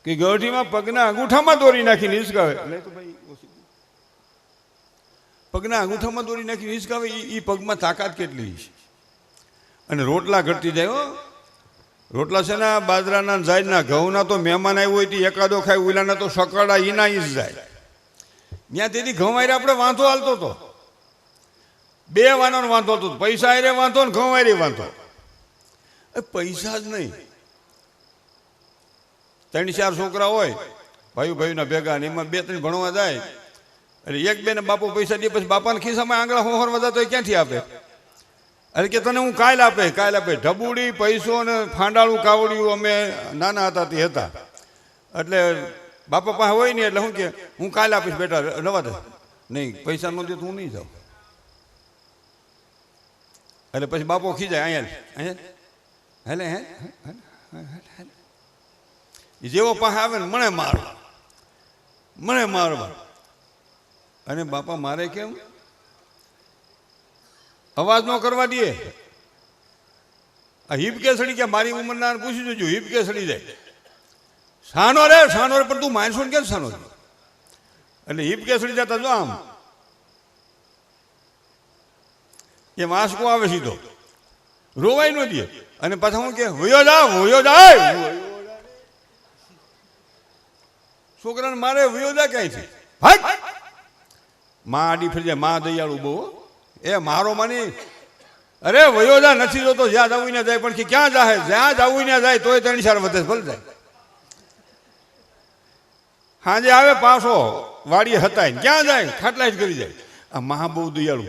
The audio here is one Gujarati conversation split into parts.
કે ગઢીમાં પગના અંગૂઠામાં દોરી નાખીને હિંચકાવે. તો ભાઈ પગના અંગૂઠામાં દોરી નાખીને હિંચકાવે એ પગમાં તાકાત કેટલી છે. અને રોટલા ઘટતી જાય. હો, રોટલા છે ને બાજરાના જાયના ઘઉંના તો મહેમાન આવ્યું હોય તો એકાદો ખાય, ઉલાના તો સકડા ઈના ઈ જ જાય. ત્યાં તેથી ઘઉં આરે આપણે વાંધો હાલતો હતો, બે વાનો વાંધો હતો. પૈસા આરે વાંધો ને ઘઉં આરે વાંધો. પૈસા જ નહીં, 3-4 છોકરા હોય ભાઈના ભેગા, ને એમાં 2-3 ભણવા જાય. એટલે એક બે ને બાપુ પૈસા દે, પછી બાપાના ખિસ્સામાં આંગળા હોહરવા જતો હોય ક્યાંથી આપે? અરે કે તને હું કાલ આપે. ઢબુડી પૈસો ને ફાંડાળું કાવડિયું અમે નાના હતા તે હતા. એટલે બાપા પાસે હોય ને એટલે શું કે હું કાલ આપીશ બેટા, રવા દે. નહીં, પૈસા ન દે તો હું નહીં જાઉં. એટલે પછી બાપો ખીજાય, અહીંયા હેલે હે જેવો પાસે આવે ને મને મારવા. અને બાપા મારે કેમ? અવાજ ન કરવા દે. આ હિપ કે સડી ગયા, મારી ઉંમરના પૂછી જોજો, હિપ કે સડી જાય. સાનો રે પણ તું માનસો ને કેમ સાનો? એટલે હિપ કે સડી જતા જો આમ એમ આંસકો આવે સીધો, રોવાય ન દે. અને પાછા હું કે હોયો જાય છોકરાને મારે હોયો જા ક્યાંયથી. માં આડી ફરી જાય, માં દયાળુ બહુ. એ મારો માની અરે વયો જા, નથી જોતો જ્યાં જવું ને જાય. પણ કે ક્યાં જાય? જ્યાં જવું ને જાય તોય 3-4 વધે ભલે જાય. સાંજે આવે પાછો વાડીએ હતા, ક્યાં જાય? ખાટલા જ કરી જાય. આ મહા બહુ દયાળુ.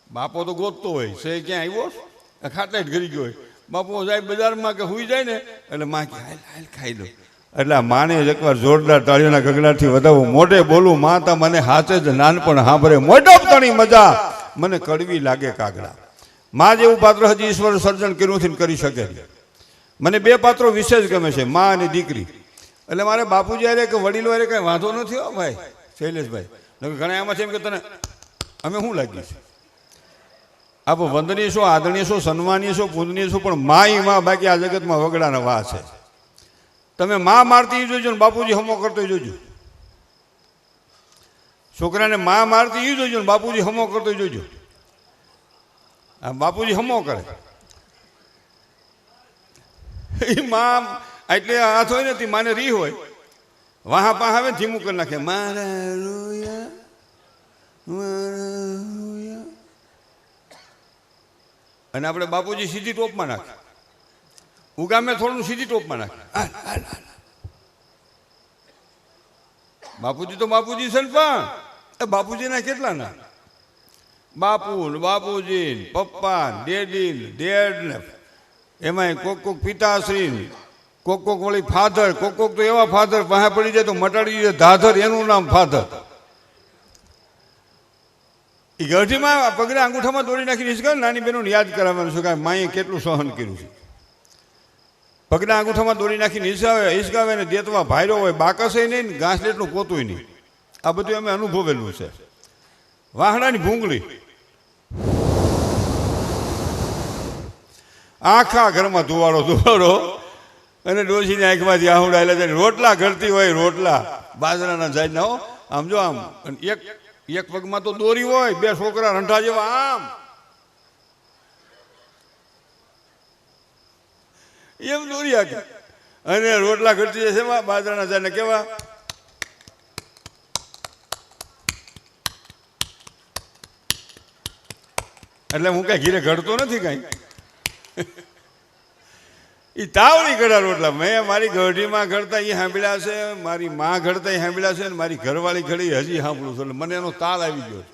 બાપો તો ગોતતો હોય છે, ક્યાં આવ્યો? ખાટલા જ કરી ગયો હોય. બાપો જાય બજારમાં કે હુઈ જાય ને એટલે માં કે હાલ ખાઈ લો. એટલે માને એકવાર જોરદાર તાળીઓના ગગડાથી વધાવું, મોઢે બોલું માતા મને હાથે જ નાનપણ સાંભળે, મોઢપતાની મજા મને કડવી લાગે કાગડા. માં જેવું પાત્ર હજી ઈશ્વર સર્જન કર્યું નથી કરી શકે. મને 2 પાત્રો વિશેષ ગમે છે, માં અને દીકરી. એટલે મારે બાપુજી અરે કે વડીલો અરે કઈ વાંધો નથી હો ભાઈ શૈલેષભાઈ. ઘણા એમાં છે એમ કે તને અમે શું લાગીએ છીએ? આપ વંદનીય છો, આદરણીય છો, સન્માનીય છો, પૂજનીય છો, પણ માં માં બાકી આ જગતમાં વગડાના વાહ છે. તમે માં મારતી જોજો ને બાપુજી હમો કરતો જોજો. છોકરાને માં મારતી જોજો ને બાપુજી હમો કરતો જોજો. આ બાપુજી હમો કરે એ માં એટલે હાથ હોય ને માને રી હોય, વાહા પા આવે ધીમું કરી નાખે, મારા રોયા મારા રોયા. અને આપણે બાપુજી સીધી ટોપમાં નાખે, ઉગામે થોડું સીધી ટોપમાં નાખે. બાપુજી તો બાપુજી છે ને, પણ બાપુજીના કેટલા ના? બાપુ ને બાપુજી ને પપ્પા ડેડી ને ડેડ ને એમાં કોક પિતાશ્રી, કોક વળી ફાધર, કોક તો એવા ફાધર પાસે પડી જાય તો મટાડી જાય ધાધર, એનું નામ ફાધર. એ ગઢીમાં પગના અંગૂઠામાં દોરી નાખીને હિંચકાવે. નાની બહેનોને યાદ કરાવવાનું છે કે માએ કેટલું સહન કર્યું છે. પગના અંગૂઠામાં દોરી નાખીને હિંચકાવે ને દેતવા ભાયરો હોય, બાકસે નહીં, ઘાસ લેટલું પોતું નહીં. આ બધું અમે અનુભવેલું છે. વાહડાની ભૂંગળી આખા ઘરમાં ધુવાડો અને ડોશીની આંખમાંથી આહુડા એટલે રોટલા ઘડતી હોય, રોટલા બાજરાના જાયના હો. આમ જો આમ એક પગમાં તો દોરી હોય, 2 છોકરા રંઢા જેવા આમ એમ દોરી આખી અને રોટલા ઘડતી જશે બાજરાના જાયને કેવા. એટલે હું કઈ ઘીરે ઘડતો નથી કઈ, એ તાવડી ઘડા રોટલા. મેં મારી ગઢીમાં ઘડતા એ સાંભળ્યા છે, મારી માં ઘડતા એ સાંભળ્યા છે, અને મારી ઘરવાળી ઘડી હજી સાંભળું છું. એટલે મને એનો તાલ આવી ગયો.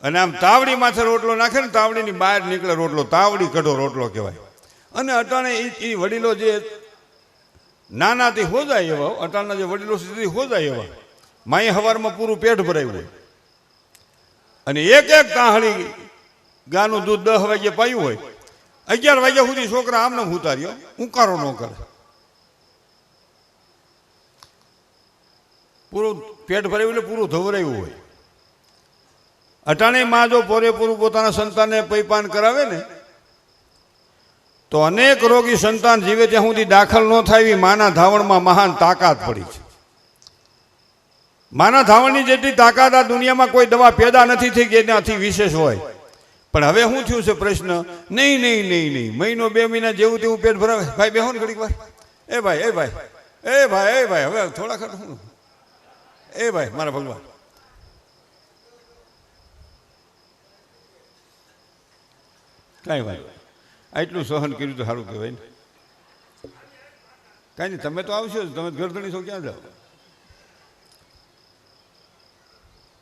અને આમ તાવડી માથે રોટલો નાખે ને, તાવડીની બહાર નીકળે રોટલો, તાવડી કઢો રોટલો કહેવાય. અને અટાણે એ વડીલો જે નાનાથી હોજાય એવા, અટાણના જે વડીલો સુધી હોજાય એવા, માએ સવારમાં પૂરું પેટ ભરાયું હોય. અને એક તાહળી ગાનું દૂધ 10 વાગે પાયું હોય, 11 વાગ્યા સુધી છોકરા આમને ઉતાર્યો, ઉકારો ન કરે. પૂરું પેટ ભરાયું એટલે પૂરું ધવરાયું હોય. અટાણે માં જો પૂરેપૂરું પોતાના સંતાનને પૈપાન કરાવે ને તો અનેક રોગી સંતાન જીવે ત્યાં સુધી દાખલ ન થાય એવી માના ધાવણમાં મહાન તાકાત પડી છે. માના ધાવણની જેટલી તાકાત આ દુનિયામાં કોઈ દવા પેદા નથી થઈ કે એનાથી વિશેષ હોય. પણ હવે શું થયું છે પ્રશ્ન? નહીં નહીં નહીં નહીં, મહિનો 2 મહિના જેવું તેવું પેટ ભરાવે. ભાઈ બેહો ને ઘડીક વાર. એ ભાઈ એ ભાઈ એ ભાઈ એ ભાઈ હવે થોડા ખરું એ ભાઈ મારા ભગવાન કાંઈ વાત આટલું સહન કર્યું તો સારું કહેવાય ને. કાંઈ નહીં, તમે તો આવશો જ, તમે ગરદણી છો, ક્યાં જાઓ?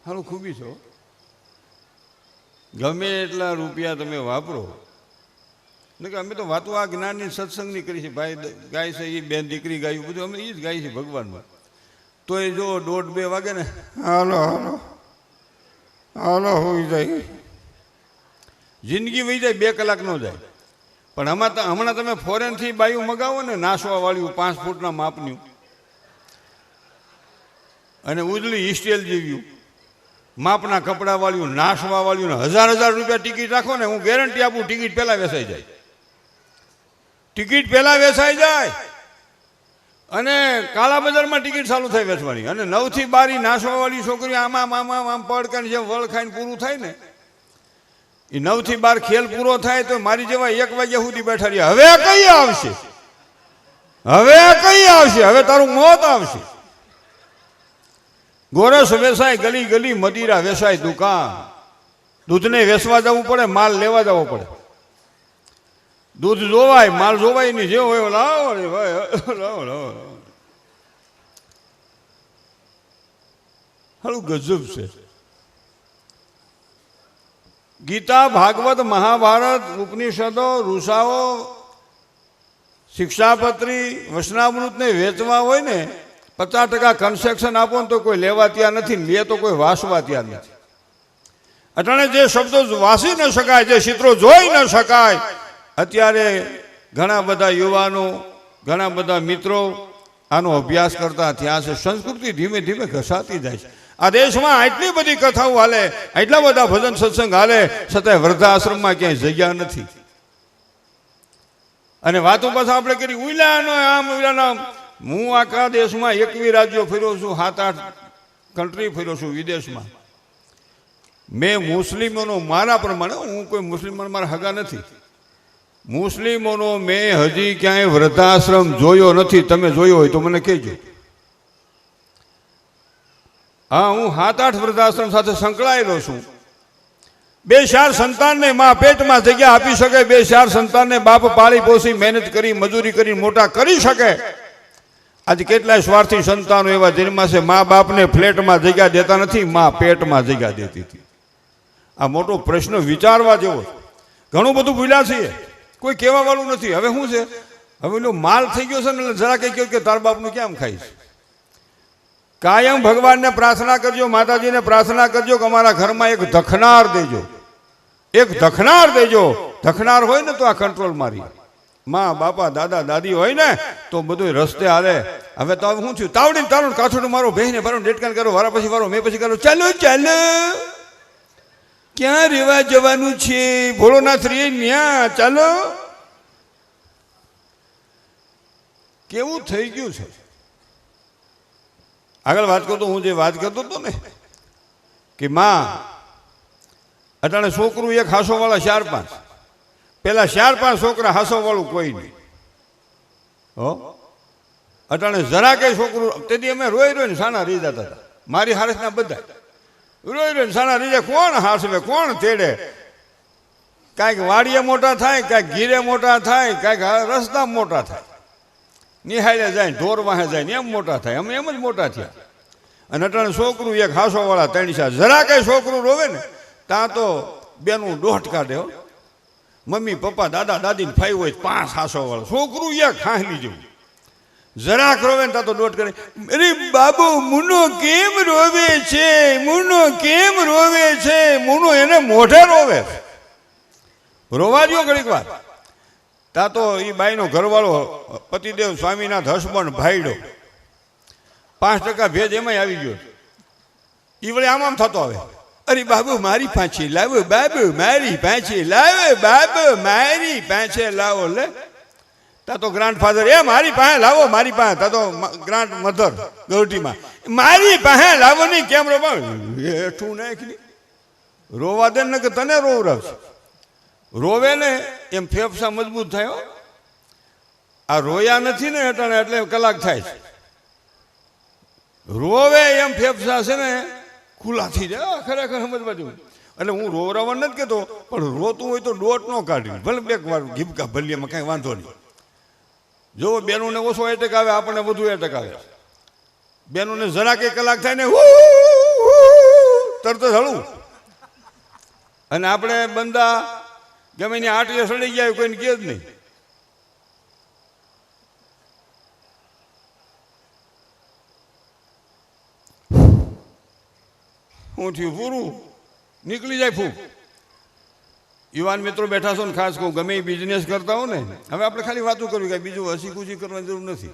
સારું ખૂબી છો. ગમે એટલા રૂપિયા તમે વાપરો ને કે અમે તો વાતો આ જ્ઞાનની સત્સંગની કરી છે. ભાઈ ગાય છે એ બેન દીકરી ગાયું બધું અમે એ જ ગાય છે ભગવાનમાં. તો એ જો 1:30-2 વાગે ને હાલો હાલો હાલો હોઈ જાય, જિંદગી વહી જાય, 2 કલાક ન જાય. પણ હમણાં તમે ફોરેનથી બાયું મગાવો ને, નાસવા વાળ્યું 5 ફૂટના માપનું અને ઉજળી હિસ્ટેલ જેવ્યું માપના કપડાં વાળ્યું, નાસવા વાળ્યું ને 1000 રૂપિયા ટિકિટ રાખો ને, હું ગેરંટી આપું ટિકિટ પહેલાં વેચાઈ જાય. ટિકિટ પહેલાં વેચાઈ જાય અને કાળા બજારમાં ટિકિટ ચાલુ થાય વેચવાની. અને 9 થી 12 નાસવા વાળી છોકરીઓ આમાં આમાં આમ પડકાની જેમ વળ ખાઈને પૂરું થાય ને, એ 9 થી 12 ખેલ પૂરો થાય તો મારી જેવા 1 વાગ્યા સુધી બેઠા રહ્યા. હવે કઈ આવશે? હવે કઈ આવશે? હવે તારું મોત આવશે. ગોરસ વેસાય ગલી ગલી, મદિરા વેસાય દુકાન. દૂધને વેચવા જવું પડે, માલ લેવા જવો પડે. દૂધ જોવાય, માલ જોવાય નહીં. જે હોય લાવો રે ભાઈ, લાવો લાવો. હાલું ગજબ છે. ગીતા, ભાગવત, મહાભારત, ઉપનિષદો, ઋષાઓ, શિક્ષાપત્રી, વચનામૃતને વેચવા હોય ને 50% કન્સેક્શન આપો ને તો કોઈ લેવા તૈયાર નથી, લે તો કોઈ વાસવા તૈયાર નથી. અટાણે જે શબ્દો વાસી ન શકાય, જે ચિત્રો જોઈ ન શકાય, અત્યારે ઘણા બધા યુવાનો, ઘણા બધા મિત્રો આનો અભ્યાસ કરતા થયા છે. સંસ્કૃતિ ધીમે ધીમે ઘસાતી જાય છે. આ દેશમાં આટલી બધી કથાઓ હાલે, આટલા બધા ભજન સત્સંગ હાલે, છતાંય વૃદ્ધાશ્રમમાં ક્યાંય જગ્યા નથી. અને વાતો પાછા આપણે કરી ઉઈલાનો આમ ઉઈલાનો. હું આખા દેશમાં 21 રાજ્યો ફર્યો છું, 7-8 કન્ટ્રી ફર્યો છું વિદેશમાં. મેં મુસ્લિમોનો, મારા પ્રમાણે, હું કોઈ મુસ્લિમો મારા હગા નથી, મુસ્લિમોનો મેં હજી ક્યાંય વૃદ્ધાશ્રમ જોયો નથી. તમે જોયો હોય તો મને કહેજો. હા, હું 7-8 વૃદ્ધાશ્રમ સાથે સંકળાયેલો છું. 2-4 સંતાનને મા પેટમાં જગ્યા આપી શકે, 2-4 સંતાનને બાપ પાળી પોષી મહેનત કરી મજૂરી કરી મોટા કરી શકે. આજે કેટલાય સ્વાર્થી સંતાનો એવા જન્મા છે, મા બાપને ફ્લેટમાં જગ્યા દેતા નથી, મા પેટમાં જગ્યા દેતી હતી. આ મોટો પ્રશ્ન વિચારવા જેવો. ઘણું બધું ભૂલ્યા છીએ, કોઈ કહેવા વાળું નથી. હવે શું છે? હવે એનો માલ થઈ ગયો છે ને, એટલે જરા કંઈ કહ્યું કે તાર બાપનું કેમ ખાઈશ. કાયમ ભગવાનને પ્રાર્થના કરજો, માતાજીને પ્રાર્થના કરજો કે અમારા ઘરમાં એક ધખનાર દેજો, એક ધખનાર દેજો. ધખનાર હોય ને તો આ કંટ્રોલ મારી. મા બાપા દાદા દાદી હોય ને તો બધું રસ્તે હાલે. હવે તો શું થયું? તાવડીને તારું કાછોડું મારો, બહેને ભરો, ડેટકાન કરો, વારા પછી વારો, મેં પછી કરો. ચાલો ચાલો, ક્યાં રેવા જવાનું છે? ભોળોનાથ રે ન્યા, ચાલો. કેવું થઈ ગયું છે? આગળ વાત કરતો, હું જે વાત કરતો હતો ને કે માં અટાણે છોકરું એક હાસો વાળા 4-5, પેલા 4-5 છોકરા હાસો વાળું કોઈ નહીં. હો, અટાણે જરા કઈ છોકરું, તેથી અમે રોઈ રોઈને સાના રહી જતા હતા. મારી હારસના બધા રોઈ રોઈને સાના રહી જાય. કોણ હાસવે, કોણ તેડે? કાંઈક વાડીએ મોટા થાય, કાંઈક ઘીરે મોટા થાય, કાંઈક રસ્તા મોટા થાય, નિહાળે જાય, ઢોર વાહે જાય ને એમ મોટા થાય. અમે એમ જ મોટા થયા. અને અટાણે છોકરું એક હાસો વાળા 3-4, જરા કઈ છોકરું રોવે ને ત્યાં તો બેનું દોઢ કાઢે. મમ્મી પપ્પા દાદા દાદી ફાઈ હોય 5 હાસો વાળા, છોકરું એક ખાંસલી જેવું. જરાક રોવે ને ત્યાં તો દોઢ કરે. અરે બાબુ, મુનો કેમ રોવે છે? મુનો કેમ રોવે છે? મુનો એને મોઢે રોવે. રોવા દો ઘડીક વાર. ત્યાં તો એ બાઈનો ઘરવાળો પતિદેવ સ્વામીનાથ હસબન્ડ ભાઈડો 5% ભેજ એમાંય આવી ગયો. એ વળી આમ થતો આવે. અરે બાબુ મારી પાછી લાવો, બાબુ મારી પાછી લાવો, બાબુ મારી પાસે લાવો. લે તા તો ગ્રાન્ડ ફાધર એ મારી પાસે લાવો, મારી પાસે. તા તો ગ્રાન્ડ મધર ગૌટીમાં મારી પાસે લાવો નહીં. કેમ રો હેઠું નાખી રોવા દે ને કે તને રોવરાવશે. રોવે ને એમ ફેફસા મજબૂત થાય. આ રોયા નથી ને અટાણે એટલે કલાક થાય છે. રોવે એમ ફેફસા છે ને ખુલ્લા થઈ જાય. ખરેખર સમજવા જેવું. એટલે હું રોવરાવા નથી કહેતો, પણ રોતું હોય તો ડોટ ન કાઢવી. ભલે બે વાર ઘીબકા ભલીએમાં કાંઈ વાંધો નહીં. જો બેનોને ઓછો એટેક આવે, આપણને વધુ એટેક આવે. બેનોને જરા કે કલાક થાય ને તરત જ હળવું. અને આપણે બંદા ગમે ની આટીએ સડી ગયા કોઈને કહે જ નહીં. હું થયું પૂરું નીકળી જાય ફૂક. યુવાન મિત્રો બેઠા છો ને, ખાસ કહું ગમે એ બિઝનેસ કરતા હો ને, હવે આપણે ખાલી વાતું કરવી, કાંઈ બીજું હસી ખુશી કરવાની જરૂર નથી.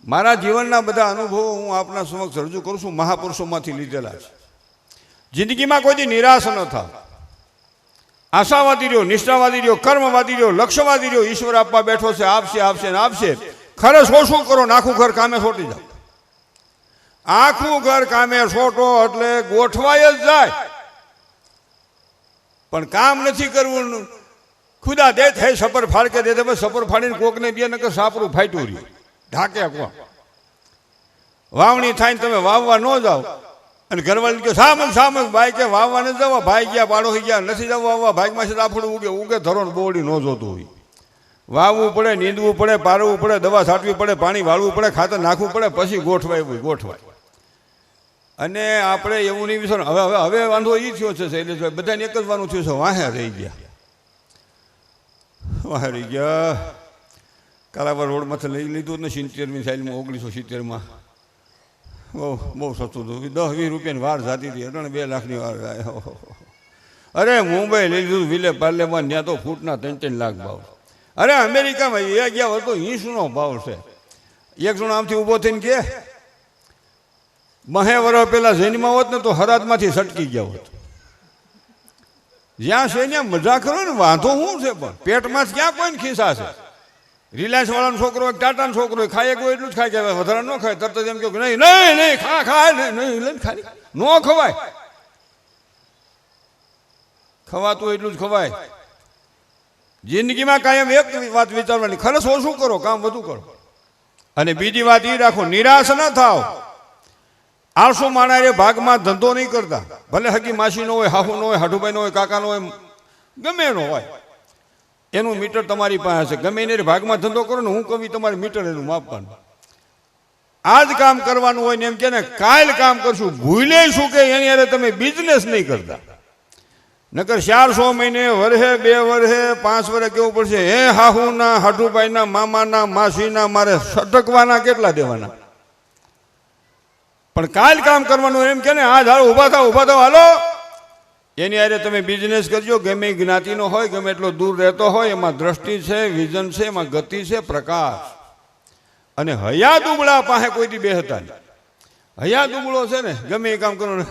મારા જીવનના બધા અનુભવો હું આપના સમક્ષ રજૂ કરું છું, મહાપુરુષોમાંથી લીધેલા છે. જિંદગીમાં કોઈ નિરાશ ન થાવ. આશાવાદી રહ્યો, નિષ્ઠાવાદી રહ્યો, કર્મવાદી રહ્યો, લક્ષ્યવાદી રહ્યો. ઈશ્વર આપવા બેઠો છે, આપશે આપશે ને આપશે. ખરે શું કરો ને આખું ઘર કામે છોટી જાવ. આખું ઘર કામે છોટો એટલે ગોઠવાય જ જાય. પણ કામ નથી કરવું. ખુદા દે થાય સપર ફાડ કે દે, સપર ફાડીને કોકને દે ને કે સાપરું ફાટ્યું રહ્યું ઢાકે કોણ. વાવણી થાય ને તમે વાવવા ન જાઓ અને ઘરવાળી કે સામક સામક ભાઈ કે વાવવા નથી જવા, ભાઈ ગયા પાડો ગયા નથી જવા વાવવા. ભાગમાં છે આપણું ઉગે ઉગે ધરોણ બોડી ન જોતું હોય. વાવવું પડે, નીંદવું પડે, પારવું પડે, દવા છાંટવી પડે, પાણી વાળવું પડે, ખાતર નાખવું પડે, પછી ગોઠવાય ગોઠવાય. અને આપણે એવું નહીં વિચાર. હવે હવે હવે વાંધો એ થયો છે શૈલેષભાઈ, બધાને એક જ વાનું થયું છે, વાહે રહી ગયા. વાહે રહી ગયા. કાલાવર રોડમાંથી લઈ લીધું ને 70મી સાલમાં 1970માં. બહુ સસ્તું હતું. 10-20 રૂપિયાની વાર જાતી હતી. એટલે 2 લાખની વાર. અરે મુંબઈ લઈ લીધું વિલે પાર્લેમાં, ત્યાં તો ફૂટના 3-3 લાખ ભાવ. અરે અમેરિકામાં એ ગયા હતો ઈંસનો ભાવ છે. એક જણ આમથી ઊભો થઈને કે 2 વર્ષ પહેલા જૈનમાં હોત ને તો હરાદમાંથી સટકી ગયા હોત. જ્યાં છે ત્યાં મજા કરો ને, વાંધો શું છે? પણ પેટમાં ક્યાં કોઈને ખિસ્સા છે? રિલાયન્સ વાળાનો છોકરો હોય, ટાટાનો છોકરો હોય, ખાય કોઈ એટલું જ ખાય કે વધારે ન ખાય. તરત જ એમ કહ્યું નહીં નહીં નહીં ખા ખાય નહીં લઈને ખાલી ન ખવાય. ખવાતું એટલું જ ખવાય. જિંદગીમાં કાયમ એક વાત વિચારવાની, ખરસ ઓછું કરો, કામ વધુ કરો. અને બીજી વાત એ રાખો, નિરાશ ન થાવ. આળસુ માણાએ ભાગમાં ધંધો નહીં કરતા. ભલે હકી માસી નો હોય, હાહુ નો હોય, હાઠુભાઈ નો હોય, કાકા નો હોય, ગમે એનો હોય, એનું મીટર તમારી પાસે છે. ગમે એને ભાગમાં ધંધો કરો ને, હું કવિ તમારે મીટર એનું માપવાનું. આજ કામ કરવાનું હોય ને એમ કે ને કાલ કામ કરશું, ભૂલે શું કે એની અરે તમે બિઝનેસ નહીં કરતા. નકર 400 મહિને, વર્ષે, 2 વર્ષે, 5 વર્ષે કેવું પડશે? હે હાહુના, હાઠુભાઈના, મામાના, માસીના મારે સટકવાના કેટલા દેવાના? પણ કાલ કામ કરવાનું એમ કે ને આજ હાલો ઊભા થાવ હાલો. એની આરે તમે બિઝનેસ કરજો. ગમે જ્ઞાતિનો હોય, ગમે એટલો દૂર રહેતો હોય, એમાં દ્રષ્ટિ છે, વિઝન છે, એમાં ગતિ છે, પ્રકાશ. અને હયા દુબળા પાસે કોઈથી બેહતા નહીં. હયા દુબળો છે ને, ગમે એ કામ કરો ને,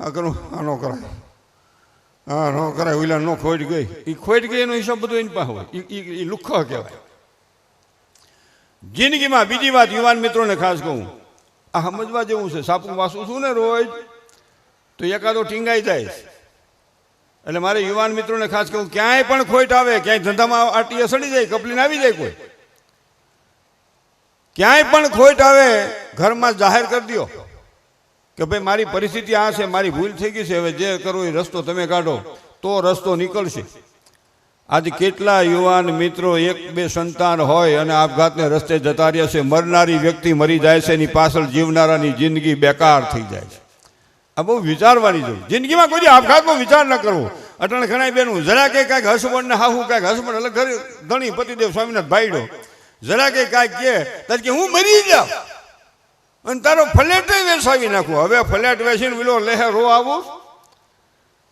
આ કરું આ ન કરાય, હા ન કરાય, ઓલા નો ખોટ ગઈ, એ ખોટ ગઈ એનો હિસાબ બધો એની પાસે હોય. એ લુખ્ખો કહેવાય. જિંદગીમાં બીજી વાત યુવાન મિત્રોને ખાસ કહું, આ સમજવા જેવું છે. સાપુ વાસું છું ને રોજ તો એકાદો ટીંગાઈ જાય. એટલે મારે યુવાન મિત્રોને ખાસ કહું, ક્યાંય પણ ખોટ આવે, ક્યાંય ધંધામાં આટીએ સડી જાય, કપલીને આવી જાય કોઈ, ક્યાંય પણ ખોટ આવે, ઘરમાં જાહેર કરી દો કે ભાઈ મારી પરિસ્થિતિ આ છે, મારી ભૂલ થઈ ગઈ છે, હવે જે કરો એ રસ્તો તમે કાઢો તો રસ્તો નીકળશે. આજે કેટલા યુવાન મિત્રો 1-2 સંતાન હોય અને આપઘાતને રસ્તે જતા રહ્યા છે. મરનારી વ્યક્તિ મરી જાય છે, એની પાછળ જીવનારાની જિંદગી બેકાર થઈ જાય છે. આ બહુ વિચારવાની જરૂર. જિંદગીમાં કોઈ આપઘાતનો વિચાર ન કરવો. અટણ ઘણા બેનું જરા કે કાંઈક હસબન્ડ ને હાહુ કાંઈક હસબન્ડ એટલે ઘરે ધણી પતિદેવ સ્વામીનાથ ભાઈડો જરા કે કાંઈક કે હું મરી જાઉં અને તારો ફ્લેટ વેસાવી નાખું. હવે ફ્લેટ વેચીને વિલો લેહે રો આવું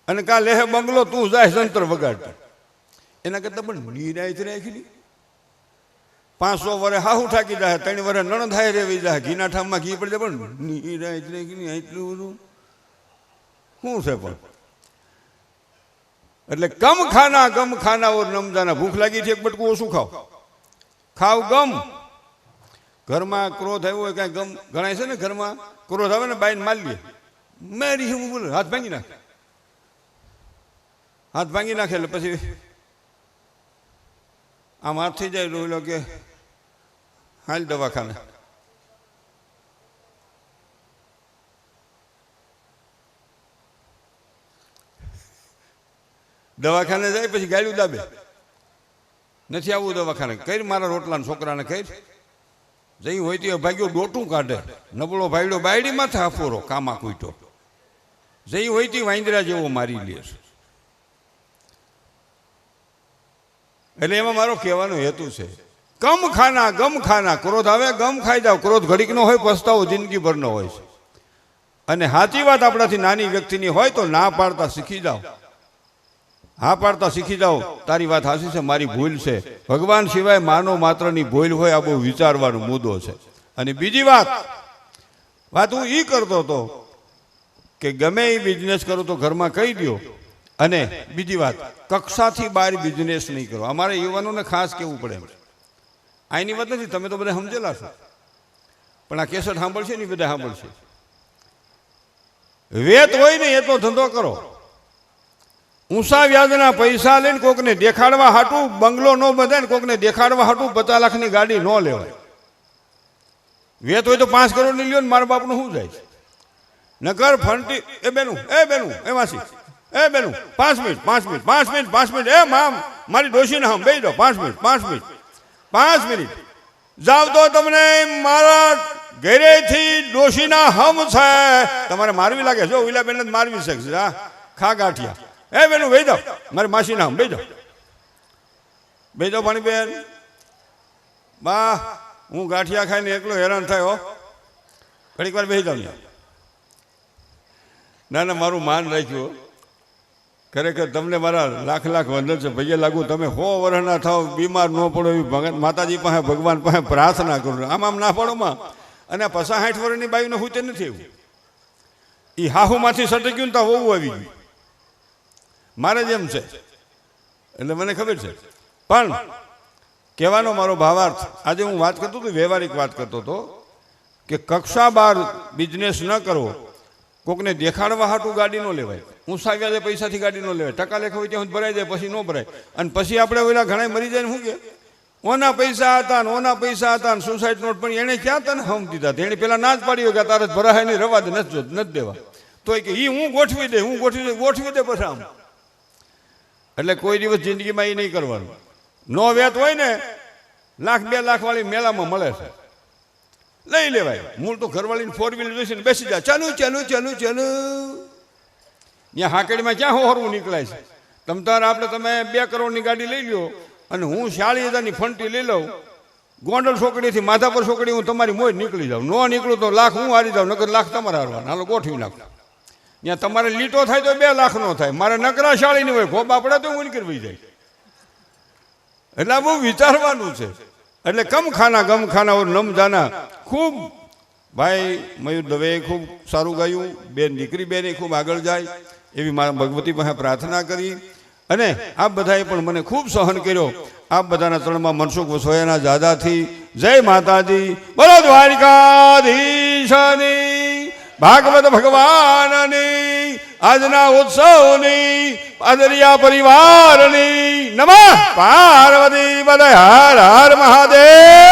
અને કા લેહે બંગલો તું જાય સંતર વગાડતા. એના કરતા પણ નિરાયત રાખી 500 વર્ષ હાહુ ઠાકી જાય, 3 વર્ષ નણંદ થાય રેવી જાય, ઘીના ઠામમાં ઘી પડી જાય, પણ નિરાયત રાખી એટલું બધું શું છે પણ એટલે ગમ ખાના ઓર નમજાના. ભૂખ લાગી છે એક બટકું ઓછું ખાવ ગમ. ઘરમાં ક્રોધ આવ્યો હોય કાંઈ ગમ ગણાય છે ને. ઘરમાં ક્રોધ આવે ને બાઈને મારી લે, મારી હું બોલે હાથ ભાંગી નાખે એટલે પછી આમ હાથ થઈ જાય રોયલો કે હાલ દવાખાને. દવાખાને જાય પછી ગાળ્યું દાબે, નથી આવવું દવાખાને. કઈ મારા રોટલાના છોકરાને કઈ જઈ હોય તે ભાગ્યો ડોટું કાઢે, નબળો ભાઈડો બાયડી માથે આફોરો કામા કૂટો, જઈ હોય તે વાંદરા જેવો મારી લે. એટલે એમાં મારો કહેવાનો હેતુ છે ગમ ખાના. ક્રોધ આવે ગમ ખાઈ જાવ. ક્રોધ ઘડીક નો હોય, પસ્તાવો જિંદગીભરનો હોય છે. અને સાચી વાત આપણાથી નાની વ્યક્તિની હોય તો ના પાડતા શીખી જાઓ. હા પાડતા શીખી જાઓ, તારી વાત સાચી છે, મારી ભૂલ છે. ભગવાન સિવાય માનવ માત્રની ભૂલ હોય, આ બહુ વિચારવાનો મુદ્દો છે. અને બીજી વાત હું એ કરતો હતો કે ગમે એ બિઝનેસ કરો તો ઘરમાં કહી દો. અને બીજી વાત, કક્ષાથી બહાર બિઝનેસ નહીં કરો. અમારે યુવાનોને ખાસ કહેવું પડે. આની વાત નથી, તમે તો બધા સમજેલા છો, પણ આ કેસેટ સાંભળશે ને બધા સાંભળશે. વેત હોય ને એટલો ધંધો કરો. ઊંચા વ્યાજના પૈસા લઈને કોકને દેખાડવા હાટું બંગલો ન બંધાય ને કોકને દેખાડવા હાટું 50 લાખની ગાડી ન લેવાય. વેત હોય તો 5 કરોડની લ્યો ને મારા બાપનું શું જાય? નકર ફંટી એ બેનું એ માસી એ બેનું 5 મિનિટ એ મામ મારી ડોશીને હમ બેસી દો 5 મિનિટ જાવ તો તમને મારા ઘરેથી ડોશીના હમ છે. તમારે મારવી લાગે જો વિલાબેન જ મારવી શકશે. હા ખા ગાંઠિયા એ બેનું બેસી જાઓ, મારી માસીના હમ બેસી જાઓ પાણી બેન. બા હું ગાંઠિયા ખાઈને એકલો હેરાન થાય હો, ઘડીક વાર બેસી જાઉં. ના મારું માન રાખ્યું. ખરેખર તમને મારા લાખ વંદન છે. ભૈયા લાગુ તમે 100 વર્ષના થાવ, બીમાર ન પડો એવી માતાજી પાસે ભગવાન પાસે પ્રાર્થના કરો. આમ ના પડોમાં. અને 65 વર્ષની બાયુને હું તે નથી એવું. એ હાહુમાંથી સટક્યું ને તો હોવું આવી ગયું. મારે જ એમ છે, એટલે મને ખબર છે. પણ કહેવાનો મારો ભાવાર્થ, આજે હું વાત કરતો હતો, વ્યવહારિક વાત કરતો હતો કે કક્ષા બાર બિઝનેસ ન કરો. કોકને દેખાડવા હાટું ગાડી ન લેવાય. ઊંચા વ્યાજે પૈસાથી ગાડી ન લેવાય. ટકા લેખા હોય ત્યાં ભરાઈ જાય, પછી ન ભરાય. અને પછી આપણે ઓલા ઘણા મરી જાય ને શું કે ઓના પૈસા હતા ને સુસાઇડ નોટ, પણ એને ક્યાં તને હમ દીધા? એને પેલા ના જ પાડી હોય કે તારે ભરાય નહીં, રવા દે, નથી દેવા. તો કે એ હું ગોઠવી દે પછી આમ. એટલે કોઈ દિવસ જિંદગીમાં એ નહીં કરવાનું. નો વેત હોય ને 1 2 લાખ વાળી મેળામાં મળે છે, લઈ લેવાય. મૂળ તો ઘરવાળીને 4 વ્હીલર જોઈશે ને બેસી જાય, ચાલુ. ત્યાં હાકડીમાં ક્યાં હોરવું નીકળાય છે? તમે 2 કરોડની ગાડી લઈ લો અને હું 40,000ની ફંટી લઈ લઉં. ગોંડલ છોકરીથી માધાપર છોકરી હું તમારી મોજ નીકળી જાઉં. ન નીકળું તો લાખ હું હારી જાઉં, નકર લાખ તમારે હારવાના. હાલો ગોઠવી નાખો. ત્યાં તમારે લીટો થાય તો 2 લાખ નો થાય. મારે નકરા શાળીની હોય, ખોબ આપણે તો હું નીકળી જાય. એટલે બહુ વિચારવાનું છે. એટલે ગમ ખાના ઓર નમ જાના. ખૂબ ભાઈ મયુર દવેએ ખૂબ સારું ગાયું. બેન દીકરી બેને ખૂબ આગળ જાય એવી મારા ભગવતી પાસે પ્રાર્થના કરી. અને આપ બધાએ પણ મને ખૂબ સહન કર્યો. આપ બધાના ચરણમાં મનસુખ વસોયાના દાદાથી જય માતાજી. બોલો દ્વારિકાધીશની, ભાગવત ભગવાનની, આજના ઉત્સવની, પાદરિયા પરિવારની. નમઃ પાર્વતી પદે. હર હર મહાદેવ.